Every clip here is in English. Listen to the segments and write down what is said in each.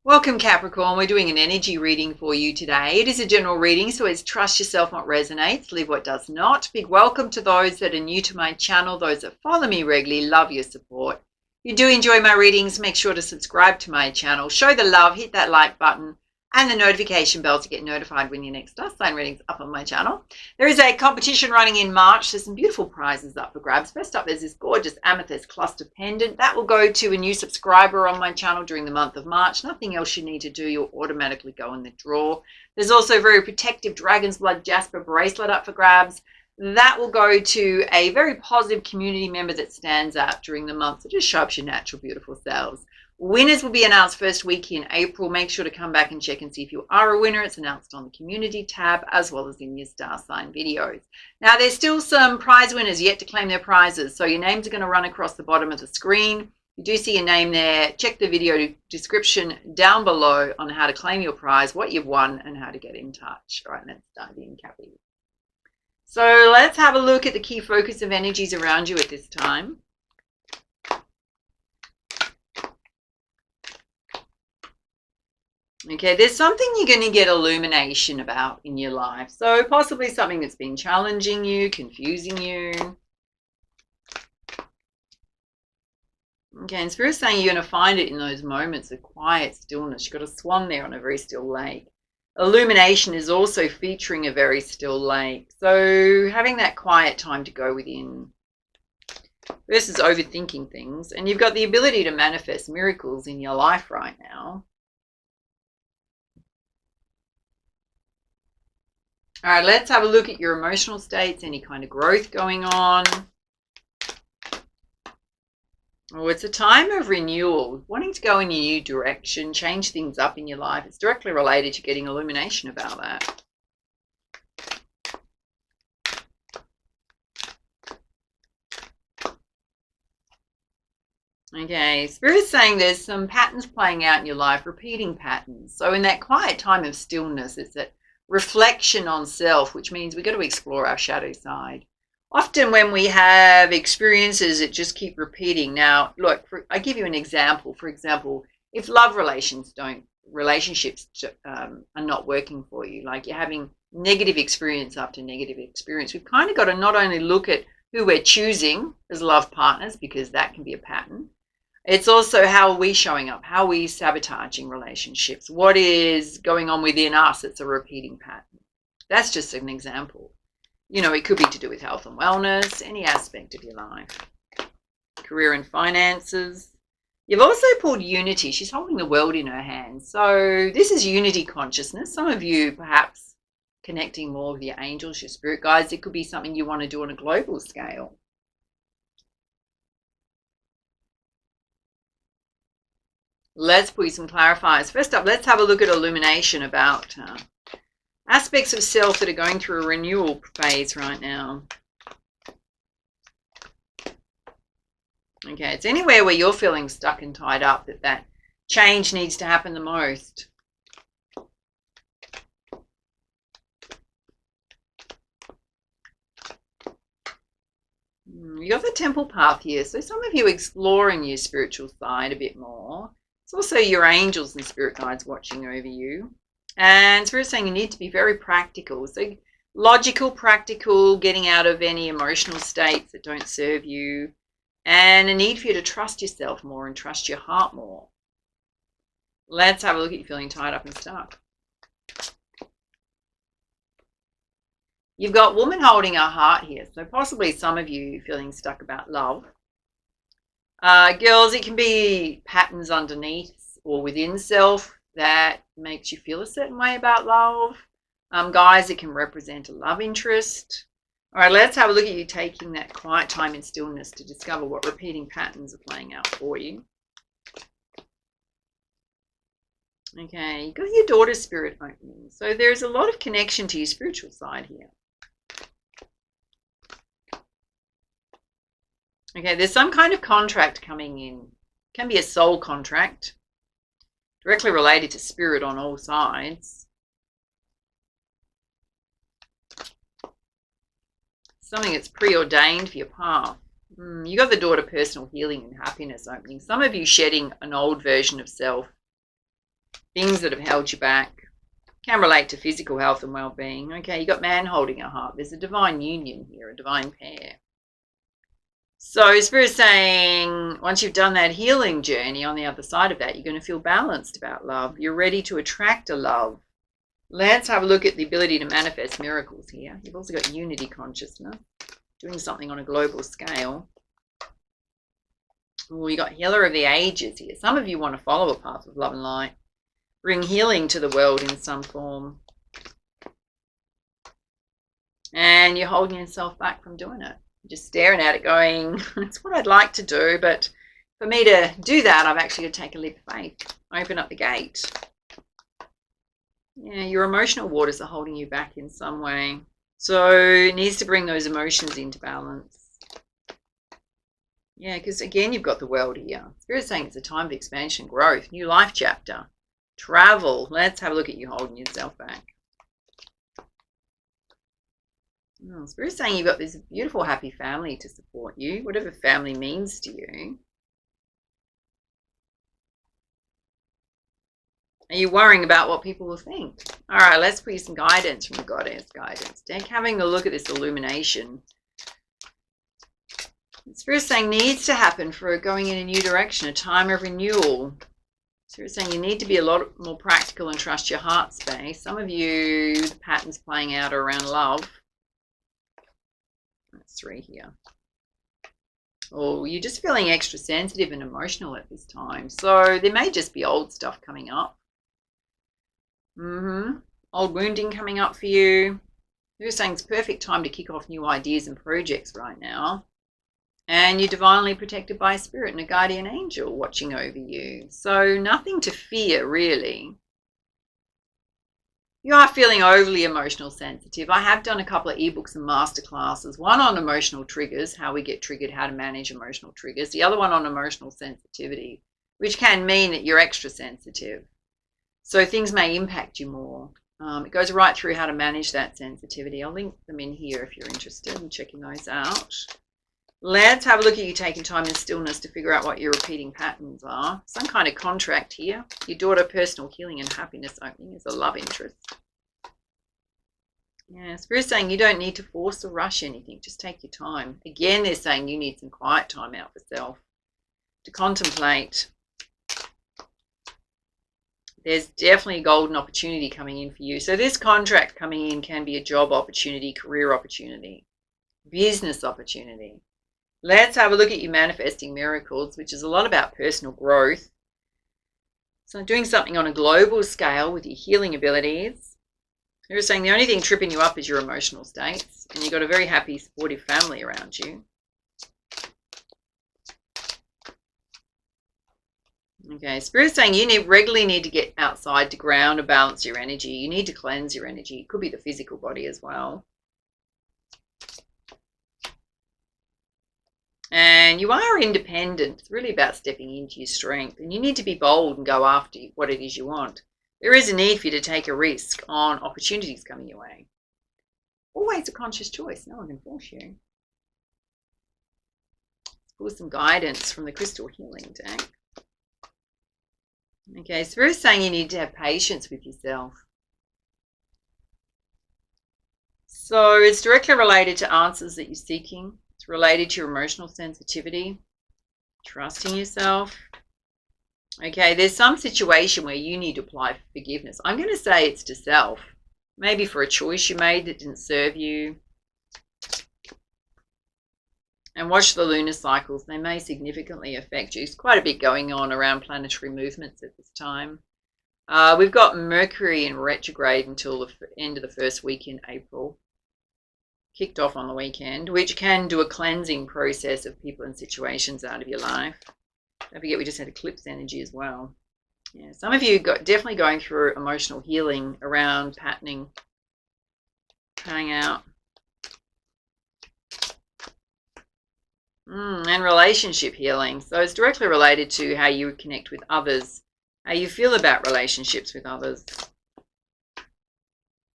Welcome Capricorn, we're doing an energy reading for you today. It is a general reading, so it's trust yourself what resonates, leave what does not. Big welcome to those that are new to my channel, those that follow me regularly, love your support. If you do enjoy my readings, make sure to subscribe to my channel, show the love, hit that like button and the notification bell to get notified when your next star sign reading's up on my channel. There is a competition running in March. There's some beautiful prizes up for grabs. First up, there's this gorgeous amethyst cluster pendant. That will go to a new subscriber on my channel during the month of March. Nothing else you need to do. You'll automatically go in the draw. There's also a very protective dragon's blood jasper bracelet up for grabs. That will go to a very positive community member that stands out during the month. So just show up your natural, beautiful selves. Winners will be announced first week in April. Make sure to come back and check and see if you are a winner. It's announced on the community tab as well as in your star sign videos. Now, there's still some prize winners yet to claim their prizes. So your names are going to run across the bottom of the screen. You do see your name there. Check the video description down below on how to claim your prize, what you've won, and how to get in touch. All right, let's dive in, Cappy. So let's have a look at the key focus of energies around you at this time. Okay, there's something you're going to get illumination about in your life. So possibly something that's been challenging you, confusing you. Okay, and Spirit's saying you're going to find it in those moments of quiet stillness. You've got a swan there on a very still lake. Illumination is also featuring a very still lake. So having that quiet time to go within versus overthinking things. And you've got the ability to manifest miracles in your life right now. All right, let's have a look at your emotional states, any kind of growth going on. Oh, it's a time of renewal, wanting to go in a new direction, change things up in your life. It's directly related to getting illumination about that. Okay, Spirit's saying there's some patterns playing out in your life, repeating patterns. So in that quiet time of stillness, it's that reflection on self, which means we've got to explore our shadow side. Often when we have experiences that just keep repeating. Now, look, I give you an example. For example, if love relationships are not working for you, like you're having negative experience after negative experience, we've kind of got to not only look at who we're choosing as love partners, because that can be a pattern. It's also how are we showing up? How are we sabotaging relationships? What is going on within us that's a repeating pattern? That's just an example. You know, it could be to do with health and wellness, any aspect of your life. Career and finances. You've also pulled unity. She's holding the world in her hands. So this is unity consciousness. Some of you perhaps connecting more with your angels, your spirit guides. It could be something you want to do on a global scale. Let's put you some clarifiers. First up, let's have a look at illumination about aspects of self that are going through a renewal phase right now. Okay, it's anywhere where you're feeling stuck and tied up that change needs to happen the most. You got the temple path here. So some of you exploring your spiritual side a bit more. It's also your angels and spirit guides watching over you. And Spirit's saying you need to be very practical. So logical, practical, getting out of any emotional states that don't serve you. And a need for you to trust yourself more and trust your heart more. Let's have a look at you feeling tied up and stuck. You've got woman holding her heart here. So possibly some of you feeling stuck about love. Girls, it can be patterns underneath or within self that makes you feel a certain way about love. Guys, it can represent a love interest. All right, let's have a look at you taking that quiet time in stillness to discover what repeating patterns are playing out for you. Okay, you've got your daughter spirit opening. So there's a lot of connection to your spiritual side here. Okay, there's some kind of contract coming in. It can be a soul contract, directly related to spirit on all sides. Something that's preordained for your path. You got the door to personal healing and happiness opening. Some of you shedding an old version of self. things that have held you back. Can relate to physical health and well-being. Okay, you got man holding a heart. There's a divine union here, a divine pair. So Spirit's saying once you've done that healing journey, on the other side of that, you're going to feel balanced about love. You're ready to attract a love. Let's have a look at the ability to manifest miracles here. You've also got unity consciousness, doing something on a global scale. We got healer of the ages here. Some of you want to follow a path of love and light. Bring healing to the world in some form. And you're holding yourself back from doing it. Just staring at it going, it's what I'd like to do, but for me to do that, I've actually got to take a leap of faith. Open up the gate. Yeah, your emotional waters are holding you back in some way. So it needs to bring those emotions into balance. Yeah, because again, you've got the world here. Spirit's saying it's a time of expansion, growth, new life chapter, travel. Let's have a look at you holding yourself back. Oh, Spirit's saying you've got this beautiful, happy family to support you, whatever family means to you. Are you worrying about what people will think? All right, let's put you some guidance from the Goddess Guidance deck. Having a look at this illumination. Spirit's saying needs to happen for going in a new direction, a time of renewal. Spirit's saying you need to be a lot more practical and trust your heart space. Some of you, the patterns playing out are around love. That's 3 here. Or you're just feeling extra sensitive and emotional at this time. So there may just be old stuff coming up. Old wounding coming up for you. You're saying it's perfect time to kick off new ideas and projects right now. And you're divinely protected by a spirit and a guardian angel watching over you. So nothing to fear, really. You are feeling overly emotional sensitive. I have done a couple of ebooks and masterclasses. One on emotional triggers, how we get triggered, how to manage emotional triggers. The other one on emotional sensitivity, which can mean that you're extra sensitive. So things may impact you more. It goes right through how to manage that sensitivity. I'll link them in here if you're interested in checking those out. Let's have a look at you taking time in stillness to figure out what your repeating patterns are. Some kind of contract here. Your daughter, personal healing and happiness opening is a love interest. Yeah, Spirit's saying you don't need to force or rush anything. Just take your time. Again, they're saying you need some quiet time out for self to contemplate. There's definitely a golden opportunity coming in for you. So this contract coming in can be a job opportunity, career opportunity, business opportunity. Let's have a look at you manifesting miracles, which is a lot about personal growth. So doing something on a global scale with your healing abilities. You're saying the only thing tripping you up is your emotional states, and you've got a very happy, supportive family around you. Okay, Spirit's saying you regularly need to get outside to ground and balance your energy. You need to cleanse your energy. It could be the physical body as well. And you are independent. It's really about stepping into your strength. And you need to be bold and go after what it is you want. There is a need for you to take a risk on opportunities coming your way. Always a conscious choice. No one can force you. Let's pull some guidance from the Crystal Healing deck. Okay, Spirit's saying you need to have patience with yourself. So it's directly related to answers that you're seeking. It's related to your emotional sensitivity, trusting yourself. Okay, there's some situation where you need to apply for forgiveness. I'm going to say it's to self. Maybe for a choice you made that didn't serve you. And watch the lunar cycles. They may significantly affect you. There's quite a bit going on around planetary movements at this time. We've got Mercury in retrograde until the end of the first week in April. Kicked off on the weekend, which can do a cleansing process of people and situations out of your life. Don't forget we just had eclipse energy as well. Yeah, some of you definitely going through emotional healing around patterning, coming out. And relationship healing. So it's directly related to how you connect with others, how you feel about relationships with others.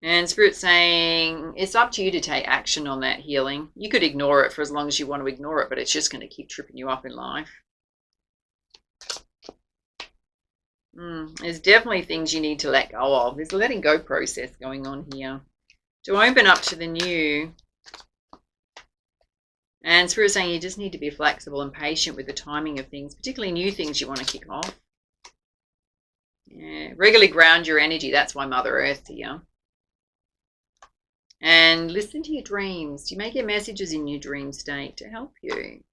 And Spirit's saying it's up to you to take action on that healing. You could ignore it for as long as you want to ignore it, but it's just going to keep tripping you up in life. There's definitely things you need to let go of. There's a letting go process going on here to open up to the new. And Spirit is saying you just need to be flexible and patient with the timing of things, particularly new things you want to kick off. Yeah, regularly ground your energy. That's why Mother Earth's here. And listen to your dreams. You may get messages in your dream state to help you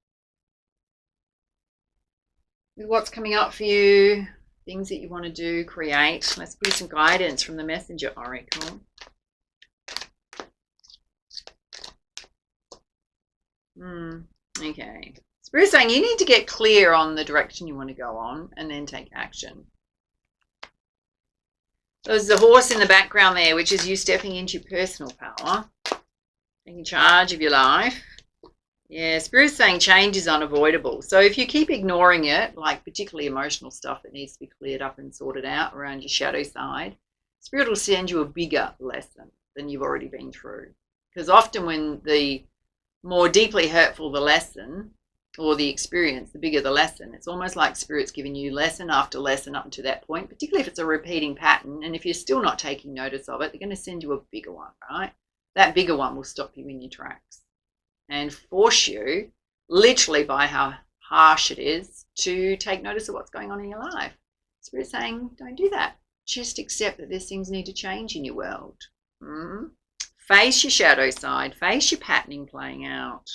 with what's coming up for you, things that you want to do, create. Let's put some guidance from the Messenger Oracle. Okay. Spirit saying you need to get clear on the direction you want to go on and then take action. There's the horse in the background there, which is you stepping into your personal power, taking charge of your life. Yeah, Spirit's saying change is unavoidable. So if you keep ignoring it, like particularly emotional stuff that needs to be cleared up and sorted out around your shadow side, Spirit will send you a bigger lesson than you've already been through. Because often when the more deeply hurtful the lesson or the experience, the bigger the lesson. It's almost like Spirit's giving you lesson after lesson up to that point, particularly if it's a repeating pattern. And if you're still not taking notice of it, they're going to send you a bigger one, right? That bigger one will stop you in your tracks and force you, literally by how harsh it is, to take notice of what's going on in your life. Spirit's saying, don't do that. Just accept that there's things need to change in your world. Face your shadow side. Face your patterning playing out.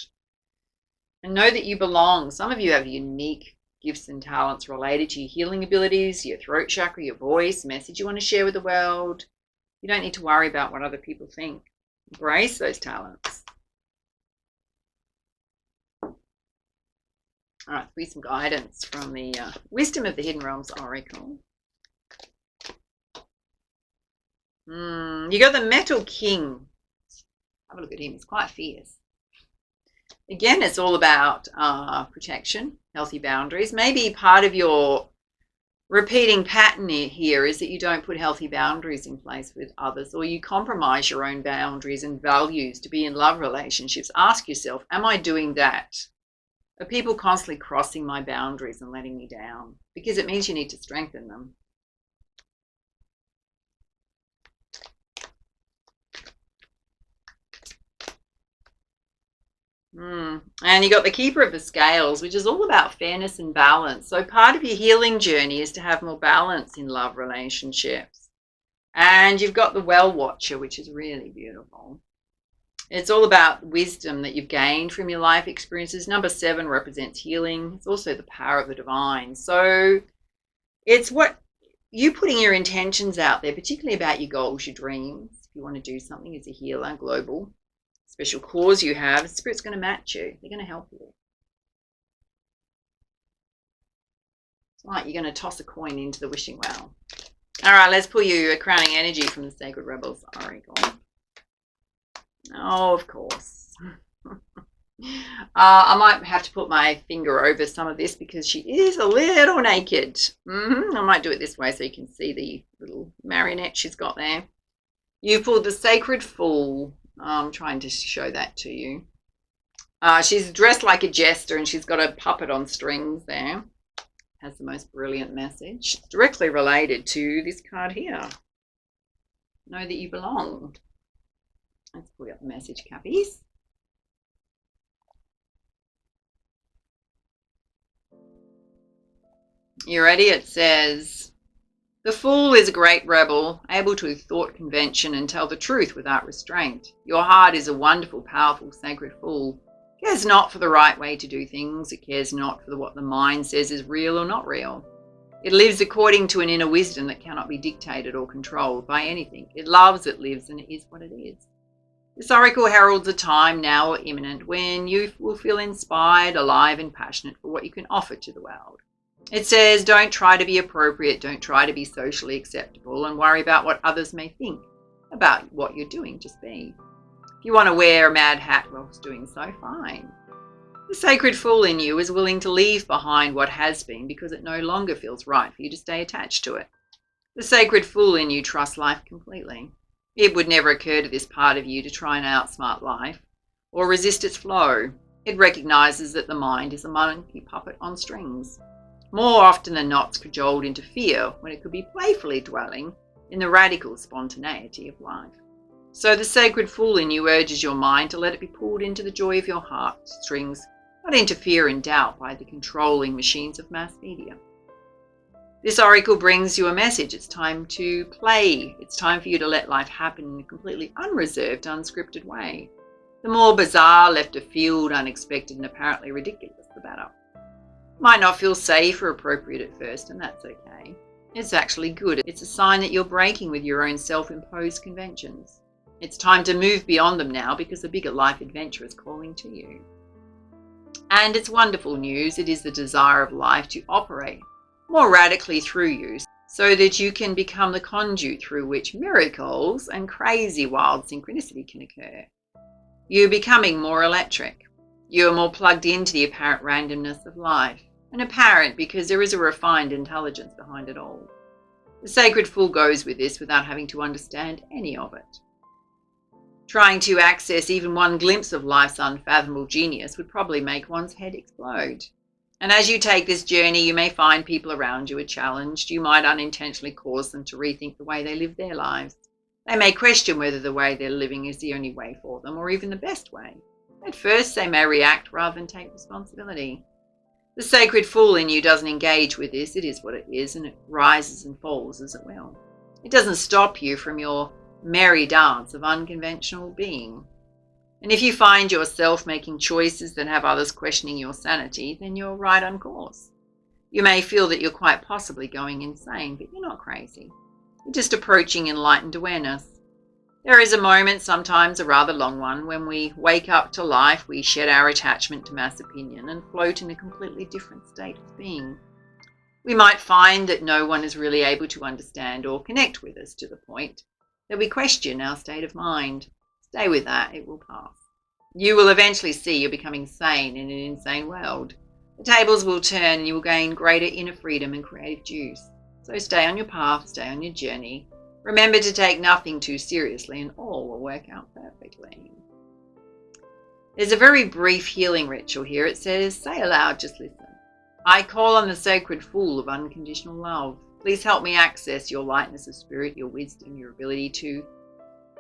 And know that you belong. Some of you have unique gifts and talents related to your healing abilities, your throat chakra, your voice, message you want to share with the world. You don't need to worry about what other people think. Embrace those talents. All right, be some guidance from the Wisdom of the Hidden Realms Oracle. You got the Metal King. Have a look at him. He's quite fierce. Again, it's all about protection, healthy boundaries. Maybe part of your repeating pattern here is that you don't put healthy boundaries in place with others, or you compromise your own boundaries and values to be in love relationships. Ask yourself, am I doing that? Are people constantly crossing my boundaries and letting me down? Because it means you need to strengthen them. And you got the Keeper of the Scales, which is all about fairness and balance. So part of your healing journey is to have more balance in love relationships. And you've got the Well Watcher, which is really beautiful. It's all about wisdom that you've gained from your life experiences. Number 7 represents healing. It's also the power of the divine. So it's what you putting your intentions out there, particularly about your goals, your dreams. If you want to do something as a healer, global, special cause you have, Spirit's going to match you. They're going to help you. It's like you're going to toss a coin into the wishing well. All right, let's pull you a crowning energy from the Sacred Rebels Oracle. Oh, of course. I might have to put my finger over some of this because she is a little naked. I might do it this way so you can see the little marionette she's got there. You pulled the Sacred Fool. I'm trying to show that to you. She's dressed like a jester and she's got a puppet on strings there. Has the most brilliant message. It's directly related to this card here. Know that you belong. Let's pull up the message, Cappies. You ready? It says, the fool is a great rebel, able to thwart convention and tell the truth without restraint. Your heart is a wonderful, powerful, sacred fool. It cares not for the right way to do things. It cares not for what the mind says is real or not real. It lives according to an inner wisdom that cannot be dictated or controlled by anything. It loves, it lives, and it is what it is. This oracle heralds a time now or imminent when you will feel inspired, alive, and passionate for what you can offer to the world. It says, don't try to be appropriate, don't try to be socially acceptable, and worry about what others may think about what you're doing. Just be. If you want to wear a mad hat whilst doing so, fine. The sacred fool in you is willing to leave behind what has been because it no longer feels right for you to stay attached to it. The sacred fool in you trusts life completely. It would never occur to this part of you to try and outsmart life or resist its flow. It recognizes that the mind is a monkey puppet on strings. More often than not, it's cajoled into fear when it could be playfully dwelling in the radical spontaneity of life. So the sacred fool in you urges your mind to let it be pulled into the joy of your heartstrings, not into fear and doubt by the controlling machines of mass media. This oracle brings you a message. It's time to play. It's time for you to let life happen in a completely unreserved, unscripted way. The more bizarre, left of field, unexpected, and apparently ridiculous, the better. Might not feel safe or appropriate at first, and that's okay. It's actually good. It's a sign that you're breaking with your own self-imposed conventions. It's time to move beyond them now because a bigger life adventure is calling to you. And it's wonderful news. It is the desire of life to operate more radically through you so that you can become the conduit through which miracles and crazy wild synchronicity can occur. You're becoming more electric. You're more plugged into the apparent randomness of life. And apparent because there is a refined intelligence behind it all. The sacred fool goes with this without having to understand any of it. Trying to access even one glimpse of life's unfathomable genius would probably make one's head explode. And as you take this journey, you may find people around you are challenged. You might unintentionally cause them to rethink the way they live their lives. They may question whether the way they're living is the only way for them or even the best way. At first, they may react rather than take responsibility. The sacred fool in you doesn't engage with this. It is what it is, and it rises and falls as it will. It doesn't stop you from your merry dance of unconventional being. And if you find yourself making choices that have others questioning your sanity, then you're right on course. You may feel that you're quite possibly going insane, but you're not crazy. You're just approaching enlightened awareness. There is a moment, sometimes a rather long one, when we wake up to life, we shed our attachment to mass opinion and float in a completely different state of being. We might find that no one is really able to understand or connect with us to the point that we question our state of mind. Stay with that, it will pass. You will eventually see you're becoming sane in an insane world. The tables will turn and you will gain greater inner freedom and creative juice. So stay on your path, stay on your journey. Remember to take nothing too seriously and all will work out perfectly. There's a very brief healing ritual here. It says, say aloud, just listen. I call on the sacred fool of unconditional love. Please help me access your lightness of spirit, your wisdom, your ability to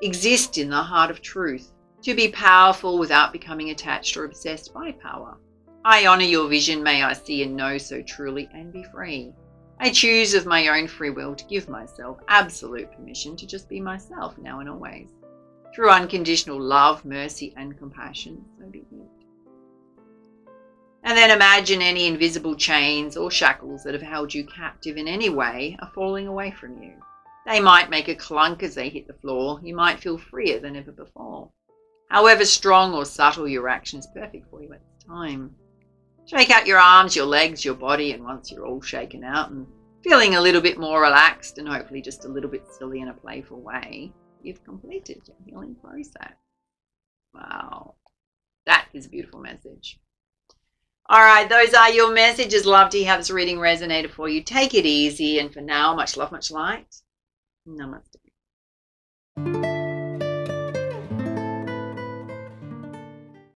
exist in the heart of truth, to be powerful without becoming attached or obsessed by power. I honor your vision. May I see and know so truly and be free. I choose of my own free will to give myself absolute permission to just be myself now and always. Through unconditional love, mercy, and compassion, so be it. And then imagine any invisible chains or shackles that have held you captive in any way are falling away from you. They might make a clunk as they hit the floor. You might feel freer than ever before. However strong or subtle your action is perfect for you at this time. Shake out your arms, your legs, your body, and once you're all shaken out and feeling a little bit more relaxed and hopefully just a little bit silly in a playful way, you've completed your healing process. Wow, that is a beautiful message. All right, those are your messages. Love to have this reading resonated for you. Take it easy, and for now, much love, much light. Namaste.